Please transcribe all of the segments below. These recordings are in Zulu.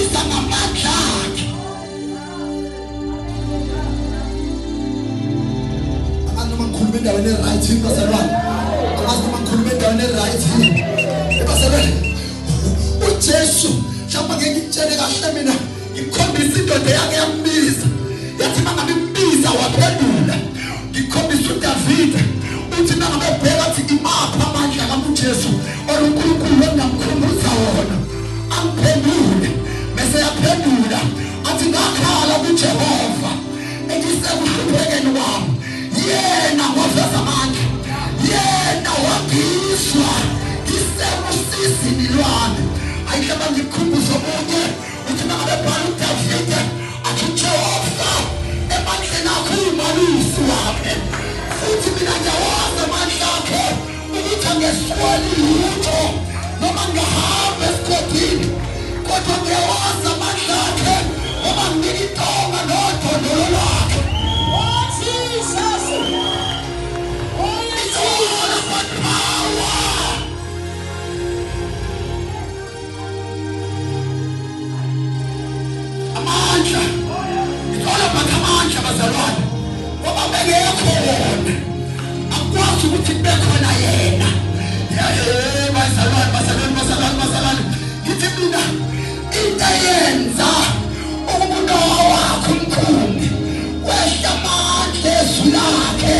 usiza ngamandla akhe. Abantu mangikhuluma endaweni right bazalwane. Abantu mangikhuluma endaweni right. Bazalwane. uJesu shamba ngeke ngitshele kahle mina ngikhombisa indoda yake yambiza yathi mangabe imbiza waphendula ngikhombisa uDavid uthi mangabe bheka athi imapha amandla kaJesu oNkulunkulu onamkhumbuza wona amphendule bese yaphendula athi ngakhala kuJehova engisekuhluphekeni wami yena waveza amandla yena wabizwa ngisebusisini lwami ayihlaba ngikhumbuza bonke uthi mangabe bhala uDavid athi Jehova emandleni akho uyimalusi wakhe futhi mina ngiyawazi amandla akhe ukuthi angesweli lutho noma ngihamba esigodini kodwa ngiyawazi amandla akhe ngoba ngilitonga nodondolo lwakhe. Oh Jesus, oh Jesus, what power. Amandla ithola amandla bazalwane ngoba bengekho wona akwazi ukuthi kube khona yena bazalwane ngithi mina into yenza umuntu wakho umkhumbi wehla amandla ezwi lakhe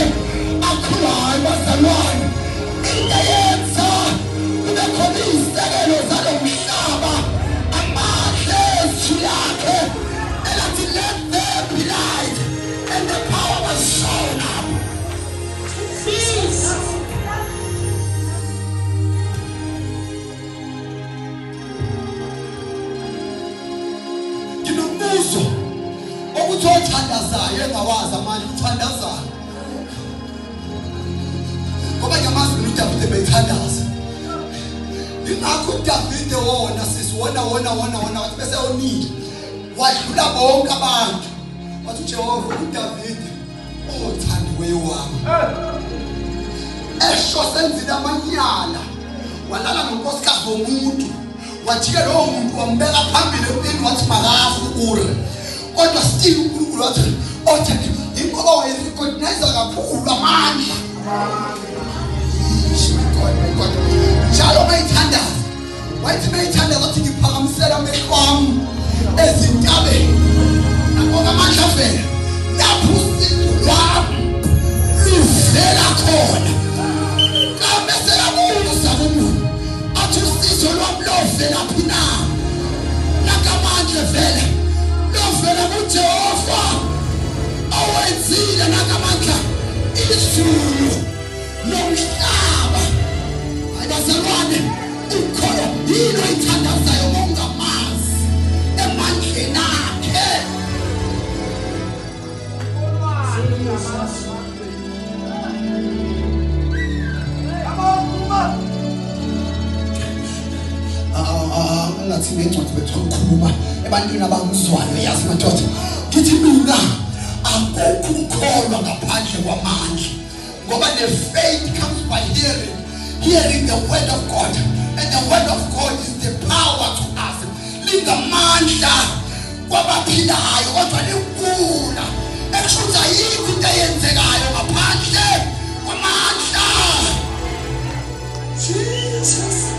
akhulayo bazalwane into yenza kube khona izisekelo zalo mhlaba amandla ezwi lakhe elathi let there be light and the power was shown up. Jesus. Nginomuzo ukuthi othandazayo engawazi amandla uthandazana ngoba ngiyamazi uDavid ebethandaza ingakho uDavid wona sisiwona wathi bese onile wadlula bonke abantu wathi Jehova uDavid othandiwe wami esho senzile amanyala walala nonkosikazi womuntu wajika lowo muntu wambeka phambili empini wathi makafu ure kodwa still uNkulunkulu wathi ingoba wayerecognize kakhulu amandla njalo mayithandaza wathi mayithandaza wathi ngiphakamisela amehlo wami ezintabeni nabona amandla vele lapho usizo lwami luvela khona kamese yabuza kumuntu athi usizo lwami lovela phi na nakamandla vele lovela kuJehova owenzile nakamandla izulu nomhlaba abazalwane ukholo yini oyithandazayo ngamazi emandleni akhe. Ngathi ngengcwadi bethu ukukhuluma ebantwini abangizwayo yazi madoda ngithi mina akukho ukukholwa ngaphandle kwamandla ngoba the faith comes by hearing the word of God and the word of God is the power to us lingamandla kwabaphilayo kodwa linkulu ekushuza yikho into eyenzekayo ngaphandle kwamandla. Jesus.